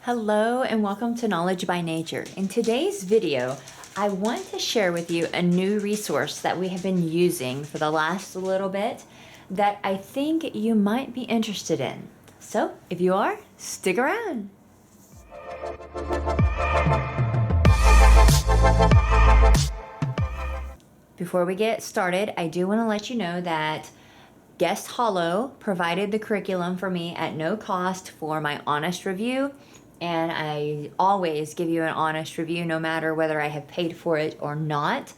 Hello and welcome to Knowledge by Nature. In today's video, I want to share with you a new resource that we have been using for the last little bit that I think you might be interested in. So if you are, stick around. Before we get started, I do want to let you know that Guest Hollow provided the curriculum for me at no cost for my honest review, and I always give you an honest review no matter whether I have paid for it or not.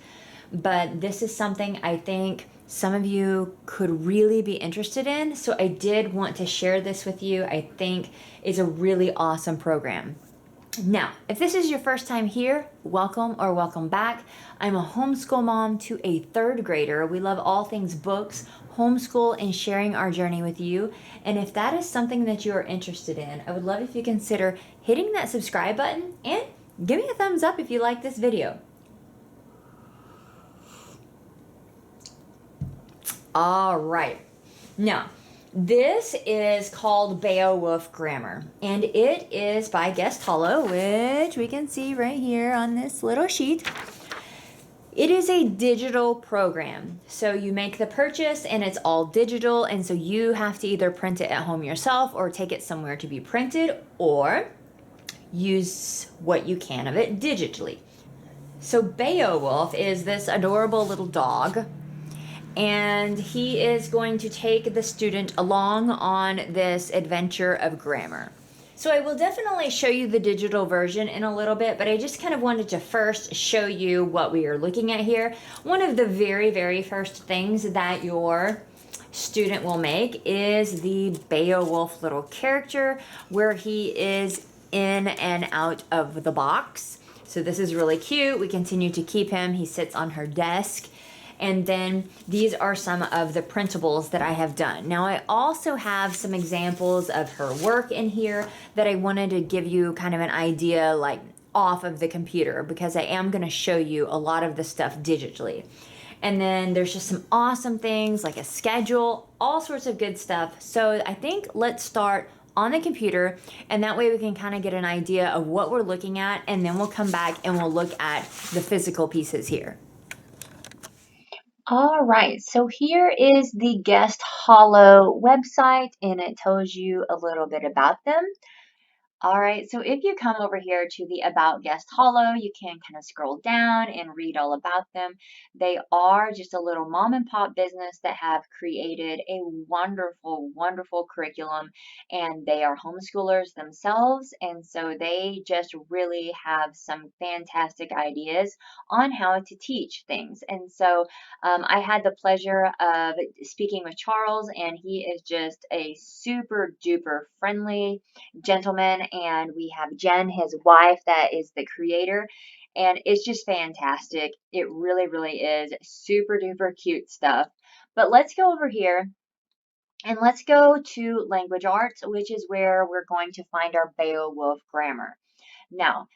But this is something I think some of you could really be interested in, so I did want to share this with you. I think it's a really awesome program. Now, if this is your first time here, welcome or welcome back. I'm a homeschool mom to a third grader. We love all things books, homeschool, and sharing our journey with you. And if that is something that you are interested in, I would love if you consider hitting that subscribe button and give me a thumbs up if you like this video. All right. Now, this is called Beowulf Grammar, and it is by Guest Hollow, which we can see right here on this little sheet. It is a digital program, so you make the purchase and it's all digital, and so you have to either print it at home yourself or take it somewhere to be printed or use what you can of it digitally. So Beowulf is this adorable little dog, and he is going to take the student along on this adventure of grammar. So I will definitely show you the digital version in a little bit, but I just kind of wanted to first show you what we are looking at here. One of the very first things that your student will make is the Beowulf little character, where he is in and out of the box. So this is really cute. We continue to keep him. He sits on her desk. And then these are some of the printables that I have done. Now I also have some examples of her work in here that I wanted to give you kind of an idea like off of the computer, because I am going to show you a lot of the stuff digitally. And then there's just some awesome things like a schedule, all sorts of good stuff. So I think let's start on the computer, and that way we can kind of get an idea of what we're looking at, and then we'll come back and we'll look at the physical pieces here. All right, so here is the Guest Hollow website, and it tells you a little bit about them. All right, so if you come over here to the About Guest Hollow, you can kind of scroll down and read all about them. They are just a little mom and pop business that have created a wonderful curriculum, and they are homeschoolers themselves. And so they just really have some fantastic ideas on how to teach things. And so I had the pleasure of speaking with Charles, and he is just a super duper friendly gentleman, and we have Jen, his wife, that is the creator, and it's just fantastic. It really is super duper cute stuff. But let's go over here and let's go to language arts, which is where we're going to find our Beowulf grammar. Now,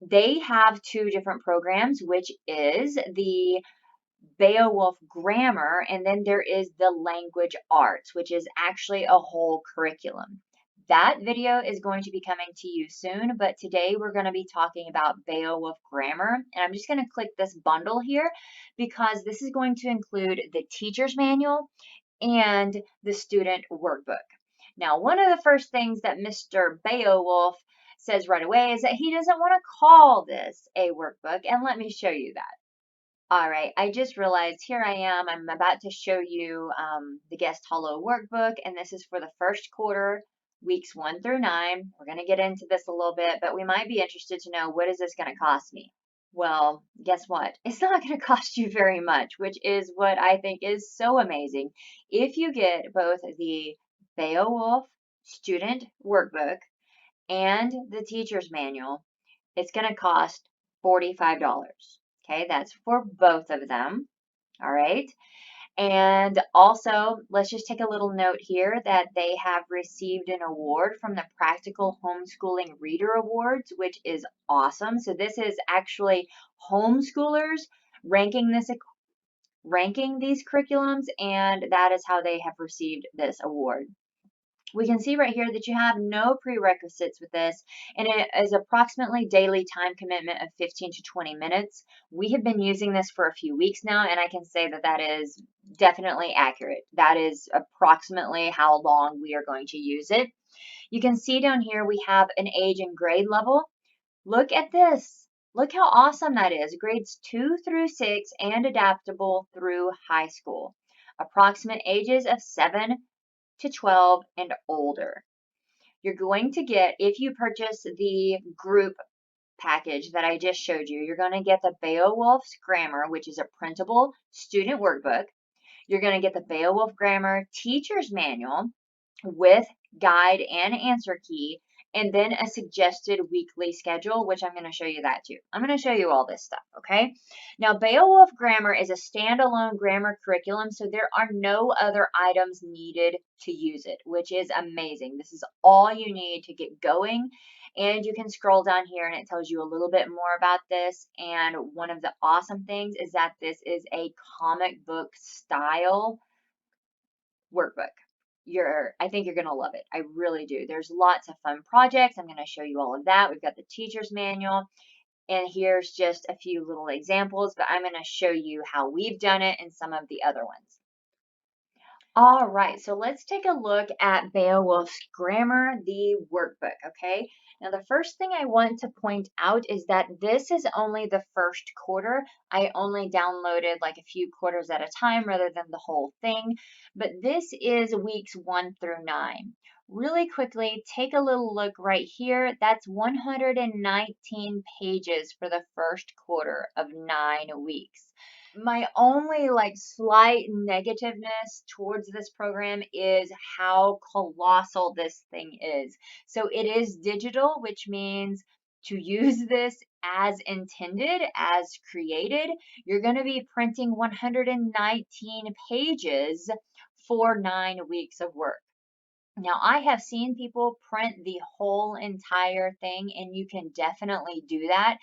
they have two different programs, which is the Beowulf Grammar, and then there is the Language Arts, which is actually a whole curriculum. That video is going to be coming to you soon, but today we're going to be talking about Beowulf Grammar, and I'm just going to click this bundle here because this is going to include the teacher's manual and the student workbook. Now, one of the first things that Mr. Beowulf says right away is that he doesn't want to call this a workbook, and let me show you that. All right, I just realized here I am. I'm about to show you the Guest Hollow workbook, and this is for the first quarter, weeks 1 through 9. We're going to get into this a little bit, but we might be interested to know, what is this going to cost me? Well, guess what? It's not going to cost you very much, which is what I think is so amazing. If you get both the Beowulf student workbook and the teacher's manual, it's going to cost $45. Okay, that's for both of them. All right. And also, let's just take a little note here that they have received an award from the Practical Homeschooling Reader Awards, which is awesome. So this is actually homeschoolers ranking these curriculums, and that is how they have received this award. We can see right here that you have no prerequisites with this, and it is approximately daily time commitment of 15 to 20 minutes. We have been using this for a few weeks now, and I can say that that is definitely accurate. That is approximately how long we are going to use it. You can see down here we have an age and grade level. Look at this. Look how awesome that is. Grades 2 through 6 and adaptable through high school. Approximate ages of 7 to 12 and older. You're going to get, if you purchase the group package that I just showed you, you're going to get the Beowulf's Grammar, which is a printable student workbook. You're going to get the Beowulf Grammar Teacher's Manual with guide and answer key, and then a suggested weekly schedule, which I'm going to show you that too. I'm going to show you all this stuff, okay? Now, Beowulf Grammar is a standalone grammar curriculum, so there are no other items needed to use it, which is amazing. This is all you need to get going, and you can scroll down here and it tells you a little bit more about this. And one of the awesome things is that this is a comic book style workbook. I think you're going to love it. I really do. There's lots of fun projects. I'm going to show you all of that. We've got the teacher's manual, and here's just a few little examples, but I'm going to show you how we've done it and some of the other ones. All right, so let's take a look at Beowulf's Grammar, the workbook, okay? Now, the first thing I want to point out is that this is only the first quarter. I only downloaded like a few quarters at a time rather than the whole thing, but this is weeks 1 through 9. Really quickly, take a little look right here. That's 119 pages for the first quarter of 9 weeks. My only like slight negativeness towards this program is how colossal this thing is. So it is digital, which means to use this as intended, as created, you're going to be printing 119 pages for 9 weeks of work. Now, I have seen people print the whole entire thing, and you can definitely do that,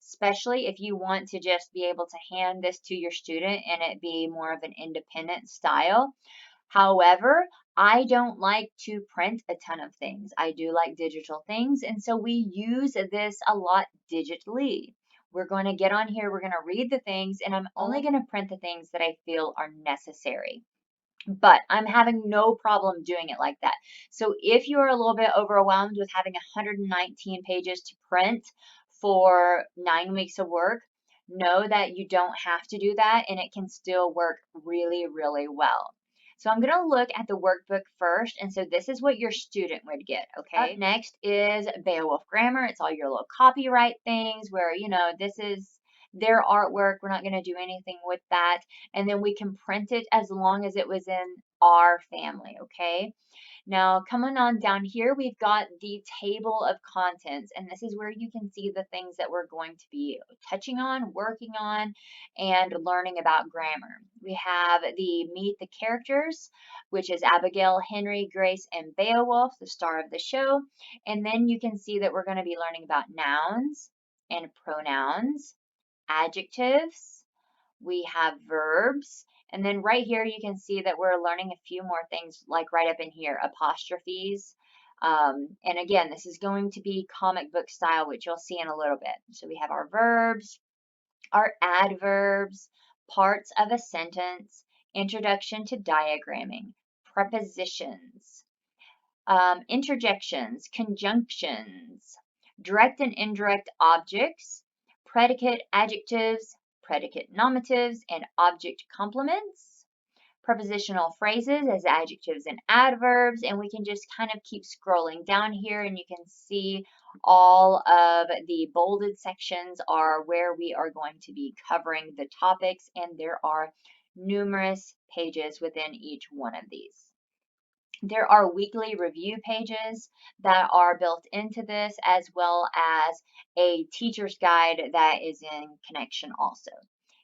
especially if you want to just be able to hand this to your student and it be more of an independent style. However, I don't like to print a ton of things. I do like digital things, and so we use this a lot digitally. We're going to get on here, we're going to read the things, and I'm only going to print the things that I feel are necessary. But I'm having no problem doing it like that. So if you're a little bit overwhelmed with having 119 pages to print for 9 weeks of work, know that you don't have to do that and it can still work really, really well. So I'm going to look at the workbook first. And so this is what your student would get, okay? Up next is Beowulf Grammar. It's all your little copyright things where, this is their artwork. We're not going to do anything with that. And then we can print it as long as it was in our family, okay? Now, coming on down here, we've got the table of contents, and this is where you can see the things that we're going to be touching on, working on, and learning about grammar. We have the Meet the Characters, which is Abigail, Henry, Grace, and Beowulf, the star of the show. And then you can see that we're going to be learning about nouns and pronouns, adjectives, we have verbs, and then right here you can see that we're learning a few more things like right up in here, apostrophes. And again, this is going to be comic book style, which you'll see in a little bit. So we have our verbs, our adverbs, parts of a sentence, introduction to diagramming, prepositions, interjections, conjunctions, direct and indirect objects, predicate adjectives, predicate nominatives, and object complements, prepositional phrases as adjectives and adverbs, and we can just kind of keep scrolling down here and you can see all of the bolded sections are where we are going to be covering the topics, and there are numerous pages within each one of these. There are weekly review pages that are built into this, as well as a teacher's guide that is in connection also.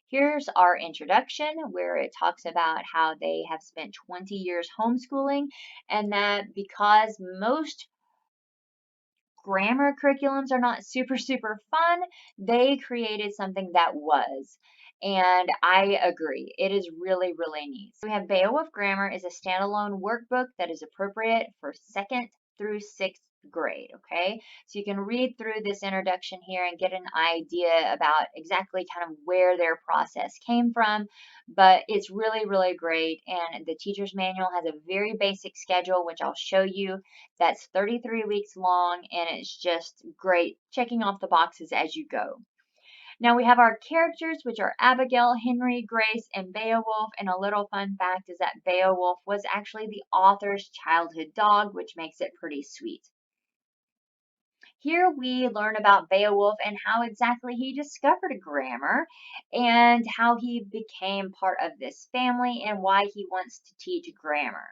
Here's our introduction where it talks about how they have spent 20 years homeschooling, and that because most grammar curriculums are not super, super fun, they created something that was. And I agree. It is really, really neat. So we have Beowulf Grammar is a standalone workbook that is appropriate for 2nd through 6th grade, okay? So you can read through this introduction here and get an idea about exactly kind of where their process came from, but it's really, really great. And the teacher's manual has a very basic schedule, which I'll show you. That's 33 weeks long, and it's just great checking off the boxes as you go. Now we have our characters, which are Abigail, Henry, Grace, and Beowulf. And a little fun fact is that Beowulf was actually the author's childhood dog, which makes it pretty sweet. Here we learn about Beowulf and how exactly he discovered grammar and how he became part of this family and why he wants to teach grammar.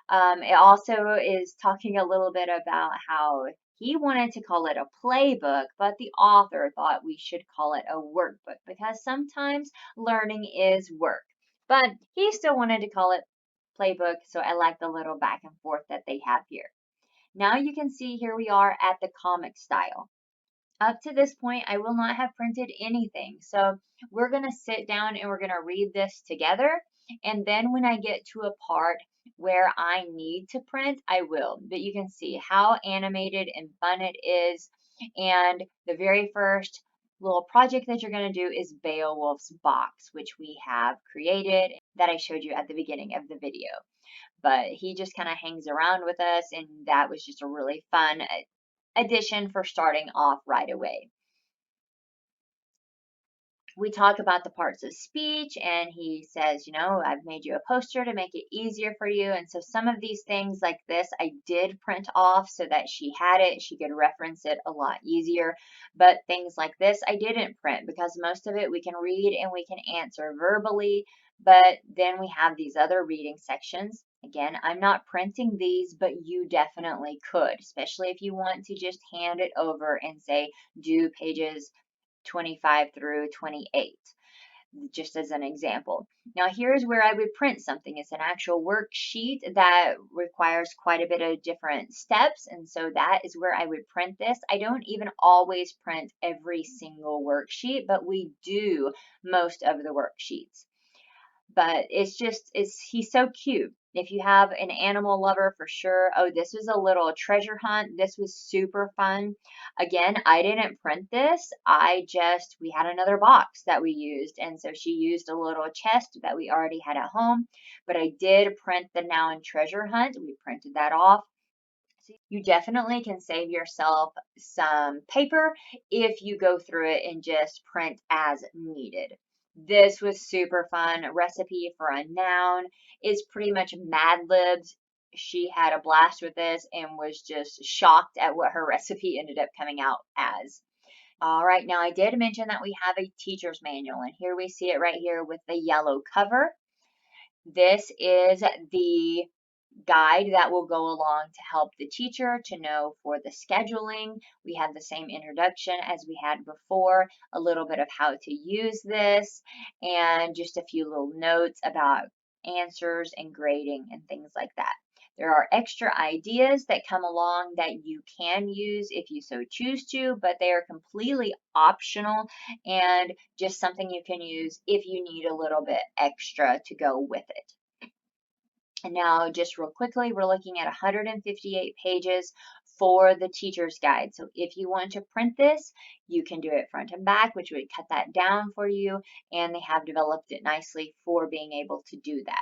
It also is talking a little bit about how he wanted to call it a playbook, but the author thought we should call it a workbook because sometimes learning is work. But he still wanted to call it playbook, so I like the little back and forth that they have here. Now you can see here we are at the comic style. Up to this point, I will not have printed anything. So we're going to sit down and we're going to read this together. And then when I get to a part where I need to print, I will. But you can see how animated and fun it is. And the very first little project that you're going to do is Beowulf's box, which we have created that I showed you at the beginning of the video. But he just kind of hangs around with us, and that was just a really fun addition for starting off right away. We talk about the parts of speech, and he says, you know, I've made you a poster to make it easier for you. And so some of these things like this, I did print off so that she had it. She could reference it a lot easier. But things like this, I didn't print because most of it we can read and we can answer verbally. But then we have these other reading sections. Again, I'm not printing these, but you definitely could, especially if you want to just hand it over and say, do pages 25 through 28, just as an example. Now here's where I would print something. It's an actual worksheet that requires quite a bit of different steps, and so that is where I would print this. I don't even always print every single worksheet, but we do most of the worksheets. But he's so cute. If you have an animal lover, for sure. Oh, this was a little treasure hunt. This was super fun. Again, I didn't print this. We had another box that we used. And so she used a little chest that we already had at home. But I did print the Now in Treasure Hunt. We printed that off. So you definitely can save yourself some paper if you go through it and just print as needed. This was super fun. A recipe for a noun is pretty much Mad Libs. She had a blast with this and was just shocked at what her recipe ended up coming out as. All right, now I did mention that we have a teacher's manual, and here we see it right here with the yellow cover. This is the guide that will go along to help the teacher to know for the scheduling. We have the same introduction as we had before, a little bit of how to use this, and just a few little notes about answers and grading and things like that. There are extra ideas that come along that you can use if you so choose to, but they are completely optional and just something you can use if you need a little bit extra to go with it. And now just real quickly, we're looking at 158 pages for the teacher's guide. So if you want to print this, you can do it front and back, which would cut that down for you. And they have developed it nicely for being able to do that.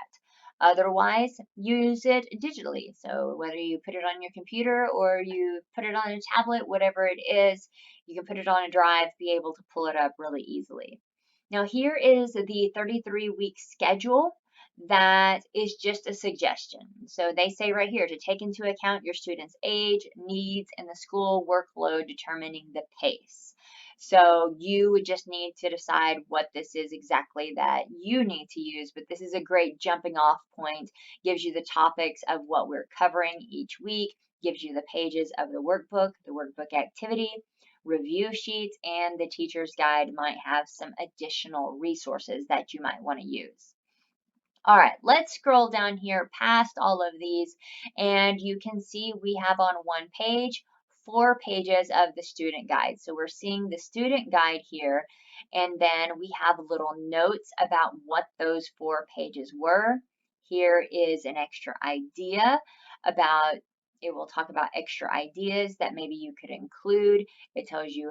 Otherwise, use it digitally. So whether you put it on your computer or you put it on a tablet, whatever it is, you can put it on a drive, be able to pull it up really easily. Now here is the 33-week schedule that is just a suggestion. So they say right here to take into account your student's age, needs, and the school workload determining the pace. So you would just need to decide what this is exactly that you need to use, but this is a great jumping off point, gives you the topics of what we're covering each week, gives you the pages of the workbook activity, review sheets, and the teacher's guide might have some additional resources that you might want to use. All right, let's scroll down here past all of these, and you can see we have on one page 4 pages of the student guide. So we're seeing the student guide here, and then we have little notes about what those 4 pages were. Here is an extra idea about, it will talk about extra ideas that maybe you could include. It tells you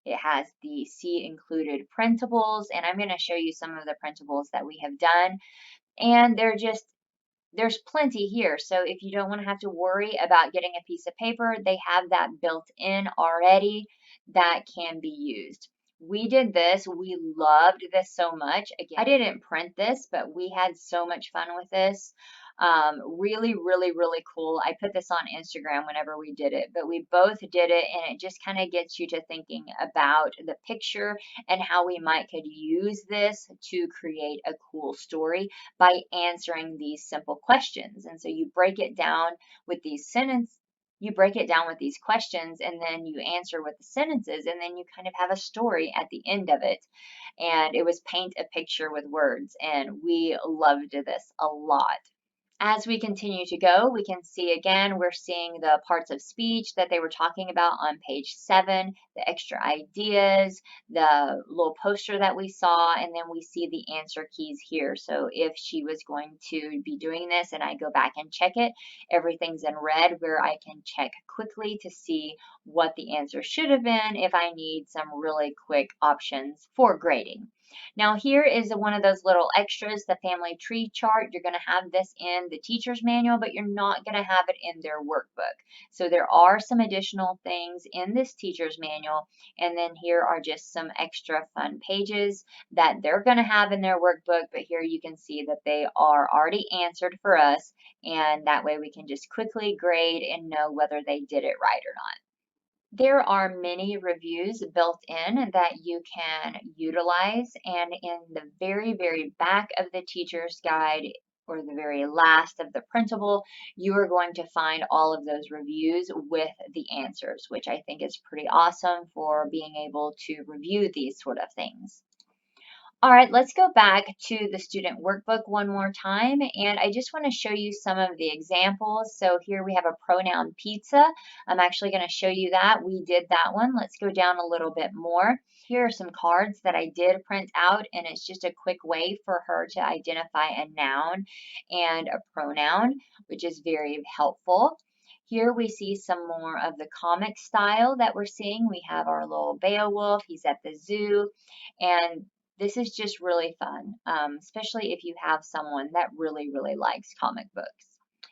it has the see included printables, and I'm going to show you some of the printables that we have done. And there's plenty here. So if you don't want to have to worry about getting a piece of paper, they have that built in already that can be used. We did this. We loved this so much. Again, I didn't print this, but we had so much fun with this. Really, really, really cool. I put this on Instagram whenever we did it, but we both did it, and it just kind of gets you to thinking about the picture and how we could use this to create a cool story by answering these simple questions. And so you break it down with these you break it down with these questions, and then you answer with the sentences, and then you kind of have a story at the end of it. And it was paint a picture with words, and we loved this a lot. As we continue to go, we can see again, we're seeing the parts of speech that they were talking about on page 7, the extra ideas, the little poster that we saw, and then we see the answer keys here. So if she was going to be doing this and I go back and check it, everything's in red where I can check quickly to see what the answer should have been if I need some really quick options for grading. Now here is one of those little extras, the family tree chart. You're going to have this in the teacher's manual, but you're not going to have it in their workbook. So there are some additional things in this teacher's manual, and then here are just some extra fun pages that they're going to have in their workbook, but here you can see that they are already answered for us, and that way we can just quickly grade and know whether they did it right or not. There are many reviews built in that you can utilize, and in the very, very back of the teacher's guide or the very last of the printable, you are going to find all of those reviews with the answers, which I think is pretty awesome for being able to review these sort of things. All right, let's go back to the student workbook one more time, and I just want to show you some of the examples. So here we have a pronoun pizza. I'm actually going to show you that. We did that one. Let's go down a little bit more. Here are some cards that I did print out, and it's just a quick way for her to identify a noun and a pronoun, which is very helpful. Here we see some more of the comic style that we're seeing. We have our little Beowulf. He's at the zoo, and this is just really fun, especially if you have someone that really, really likes comic books.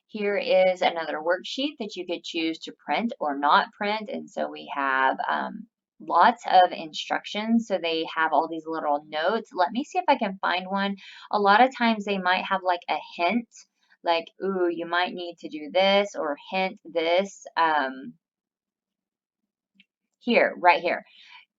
Here is another worksheet that you could choose to print or not print. And so we have lots of instructions. So they have all these little notes. Let me see if I can find one. A lot of times they might have like a hint, like, ooh, you might need to do this, or hint this. Here, right here.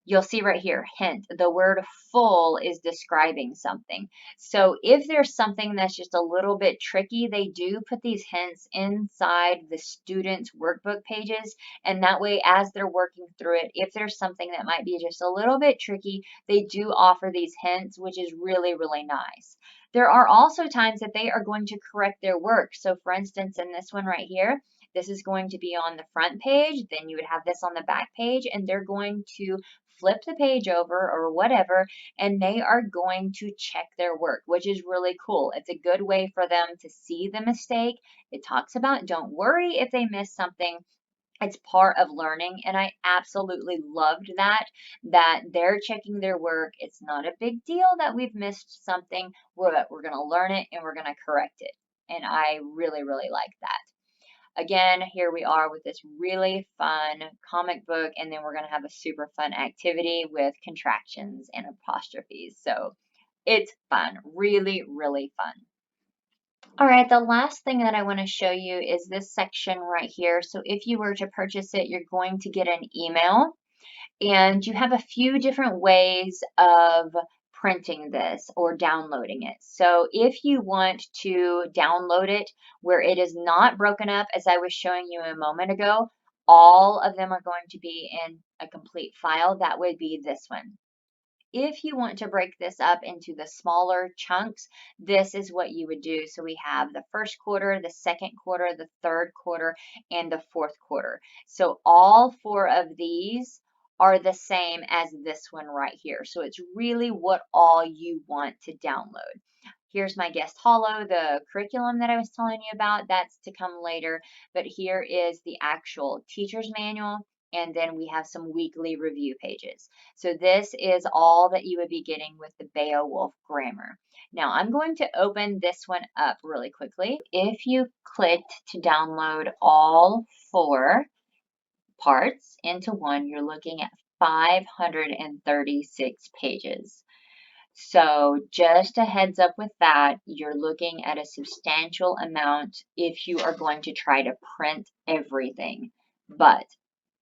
You'll see right here, hint, the word full is describing something. So if there's something that's just a little bit tricky, they do put these hints inside the students' workbook pages. And that way, as they're working through it, if there's something that might be just a little bit tricky, they do offer these hints, which is really, really nice. There are also times that they are going to correct their work. So for instance, in this one right here, this is going to be on the front page, then you would have this on the back page, and they're going to flip the page over or whatever, and they are going to check their work, which is really cool. It's a good way for them to see the mistake. It talks about don't worry if they miss something. It's part of learning, and I absolutely loved that they're checking their work. It's not a big deal that we've missed something. We're going to learn it and we're going to correct it. And I really, really like that. Again, here we are with this really fun comic book, and then we're going to have a super fun activity with contractions and apostrophes. So it's fun, really, really fun. All right, the last thing that I want to show you is this section right here. So if you were to purchase it, you're going to get an email, and you have a few different ways of printing this or downloading it. So if you want to download it where it is not broken up, as I was showing you a moment ago, all of them are going to be in a complete file. That would be this one. If you want to break this up into the smaller chunks, this is what you would do. So we have the first quarter, the second quarter, the third quarter, and the fourth quarter. So all 4 of these are the same as this one right here. So it's really what all you want to download. Here's my guest hollow, the curriculum that I was telling you about. That's to come later. But here is the actual teacher's manual. And then we have some weekly review pages. So this is all that you would be getting with the Beowulf Grammar. Now I'm going to open this one up really quickly. If you clicked to download all 4 parts into one, you're looking at 536 pages. So just a heads up with that, you're looking at a substantial amount if you are going to try to print everything. But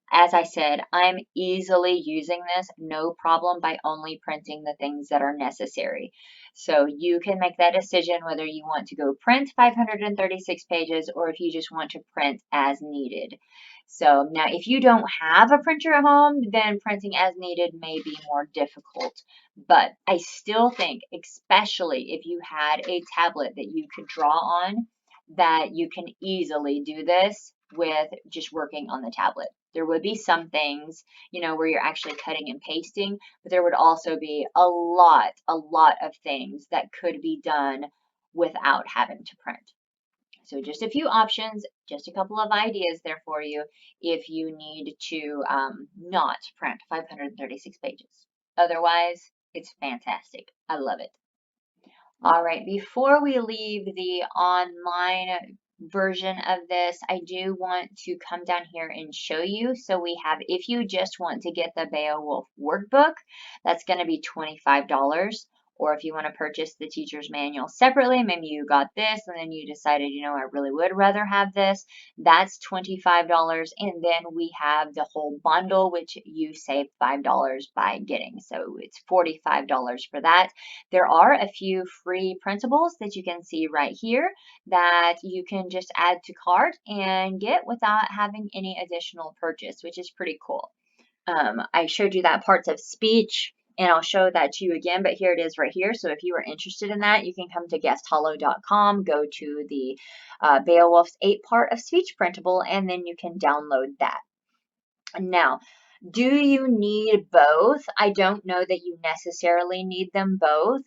as I said, I'm easily using this, no problem, by only printing the things that are necessary. So you can make that decision whether you want to go print 536 pages or if you just want to print as needed. So now if you don't have a printer at home, then printing as needed may be more difficult. But I still think, especially if you had a tablet that you could draw on, that you can easily do this with just working on the tablet. There would be some things, where you're actually cutting and pasting, but there would also be a lot of things that could be done without having to print. So just a few options, just a couple of ideas there for you if you need to not print 536 pages. Otherwise, it's fantastic. I love it. All right, before we leave the online version of this, I do want to come down here and show you. So we have, if you just want to get the Beowulf workbook, that's going to be $25. Or if you want to purchase the teacher's manual separately, maybe you got this and then you decided, I really would rather have this, that's $25. And then we have the whole bundle, which you save $5 by getting. So it's $45 for that. There are a few free printables that you can see right here that you can just add to cart and get without having any additional purchase, which is pretty cool. I showed you that parts of speech, and I'll show that to you again, but here it is right here. So if you are interested in that, you can come to guesthollow.com, go to the Beowulf's 8-part of speech printable, and then you can download that. Now, do you need both? I don't know that you necessarily need them both,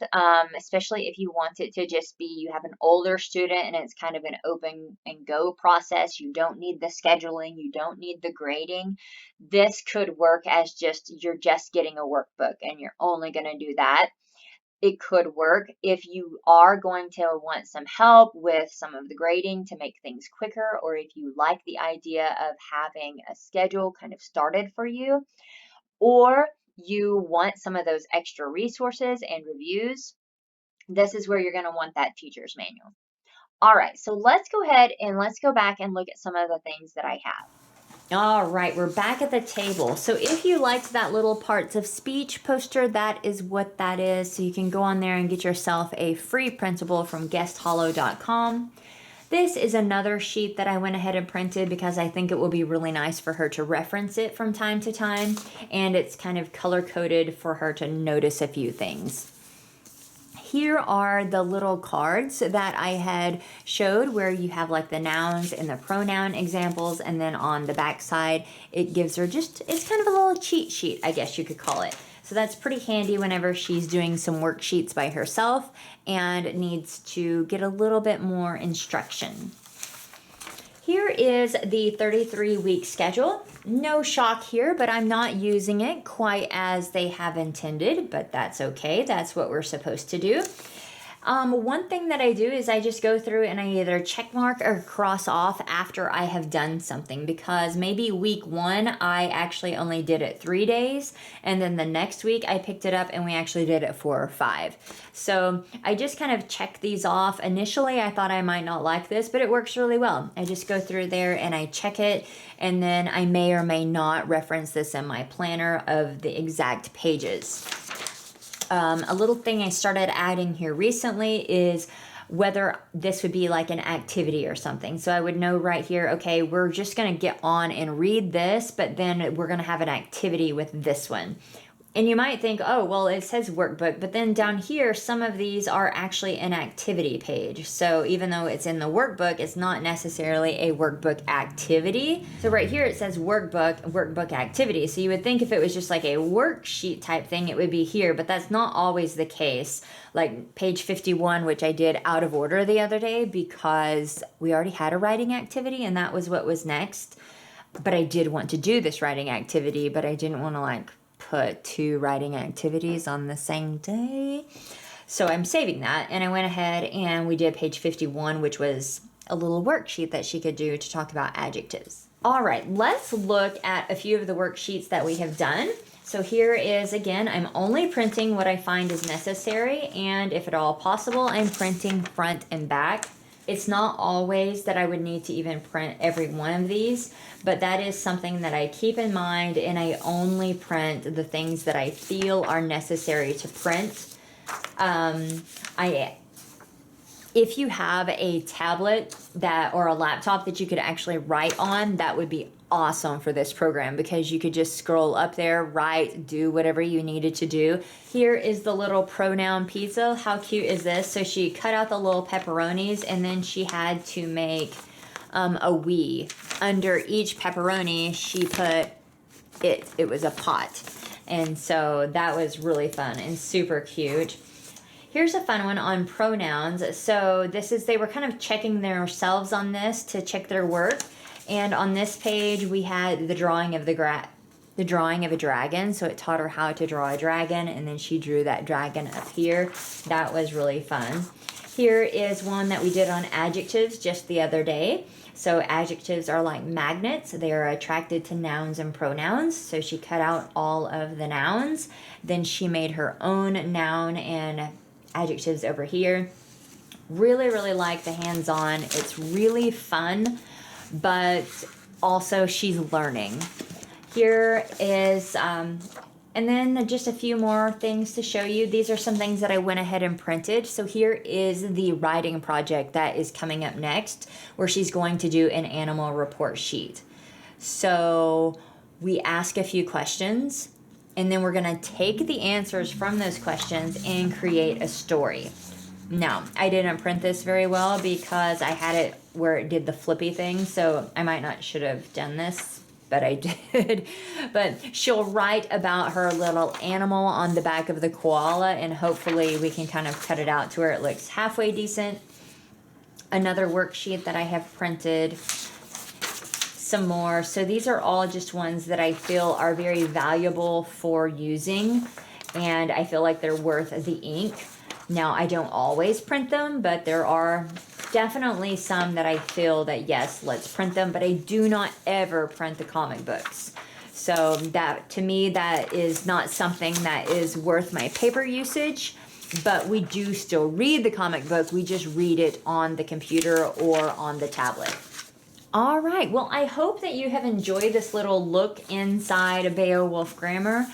especially if you want it to just be, you have an older student and it's kind of an open and go process. You don't need the scheduling. You don't need the grading. This could work as you're just getting a workbook and you're only going to do that. It could work if you are going to want some help with some of the grading to make things quicker, or if you like the idea of having a schedule kind of started for you, or you want some of those extra resources and reviews. This is where you're going to want that teacher's manual. All right, so let's go ahead and let's go back and look at some of the things that I have. All right, we're back at the table. So if you liked that little parts of speech poster, that is what that is. So you can go on there and get yourself a free printable from guesthollow.com. This is another sheet that I went ahead and printed because I think it will be really nice for her to reference it from time to time. And it's kind of color-coded for her to notice a few things. Here are the little cards that I had showed where you have like the nouns and the pronoun examples, and then on the back side it gives her it's kind of a little cheat sheet, I guess you could call it. So that's pretty handy whenever she's doing some worksheets by herself and needs to get a little bit more instruction. Here is the 33-week schedule. No shock here, but I'm not using it quite as they have intended, but that's okay. That's what we're supposed to do. One thing that I do is I just go through and I either check mark or cross off after I have done something, because maybe week 1 I actually only did it 3 days, and then the next week I picked it up and we actually did it 4 or 5. So I just kind of check these off. Initially I thought I might not like this, but it works really well. I just go through there and I check it, and then I may or may not reference this in my planner of the exact pages. A little thing I started adding here recently is whether this would be like an activity or something. So I would know right here, okay, we're just going to get on and read this, but then we're going to have an activity with this one. And you might think, oh, well, it says workbook, but then down here, some of these are actually an activity page. So even though it's in the workbook, it's not necessarily a workbook activity. So right here, it says workbook activity. So you would think if it was just like a worksheet type thing, it would be here, but that's not always the case. Like page 51, which I did out of order the other day because we already had a writing activity and that was what was next. But I did want to do this writing activity, but I didn't want to like put 2 writing activities on the same day. So I'm saving that. And I went ahead and we did page 51, which was a little worksheet that she could do to talk about adjectives. All right, let's look at a few of the worksheets that we have done. So here is, again, I'm only printing what I find is necessary. And if at all possible, I'm printing front and back. It's not always that I would need to even print every one of these, but that is something that I keep in mind, and I only print the things that I feel are necessary to print. If you have a tablet or a laptop that you could actually write on, that would be awesome for this program because you could just scroll up there, write, do whatever you needed to do. Here is the little pronoun pizza. How cute is this? So she cut out the little pepperonis and then she had to make a we. Under each pepperoni, she put it was a pot. And so that was really fun and super cute. Here's a fun one on pronouns. So they were kind of checking themselves on this to check their work. And on this page, we had the drawing of the drawing of a dragon. So it taught her how to draw a dragon, and then she drew that dragon up here. That was really fun. Here is one that we did on adjectives just the other day. So adjectives are like magnets. They are attracted to nouns and pronouns. So she cut out all of the nouns. Then she made her own noun and adjectives over here. Really, really like the hands-on. It's really fun, but also she's learning. Here is, and then just a few more things to show you. These are some things that I went ahead and printed. So here is the writing project that is coming up next, where she's going to do an animal report sheet. So we ask a few questions, and then we're going to take the answers from those questions and create a story. Now, I didn't print this very well because I had it where it did the flippy thing, so I might not should have done this, but I did. But she'll write about her little animal on the back of the koala, and hopefully we can kind of cut it out to where it looks halfway decent. Another worksheet that I have printed. Some more. So these are all just ones that I feel are very valuable for using, and I feel like they're worth the ink. Now, I don't always print them, but there are definitely some that I feel that, yes, let's print them, but I do not ever print the comic books. So that, to me, that is not something that is worth my paper usage, but we do still read the comic book. We just read it on the computer or on the tablet. All right, well, I hope that you have enjoyed this little look inside Beowulf Grammar.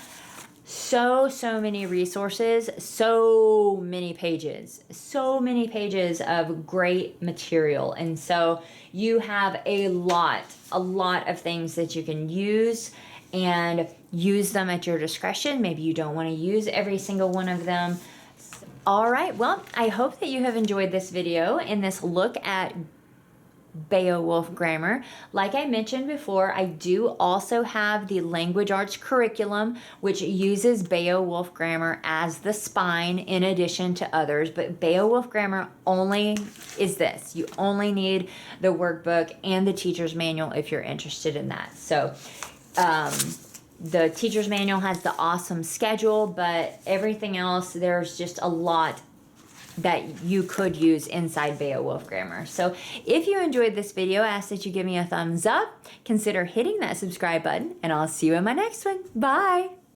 So many resources, so many pages of great material. And so you have a lot of things that you can use, and use them at your discretion. Maybe you don't want to use every single one of them. All right, well, I hope that you have enjoyed this video and this look at Beowulf Grammar. Like I mentioned before, I do also have the language arts curriculum, which uses Beowulf Grammar as the spine in addition to others, but Beowulf Grammar only is this. You only need the workbook and the teacher's manual if you're interested in that. So the teacher's manual has the awesome schedule, but everything else, there's just a lot that you could use inside Beowulf Grammar. So if you enjoyed this video, I ask that you give me a thumbs up, consider hitting that subscribe button, and I'll see you in my next one. Bye!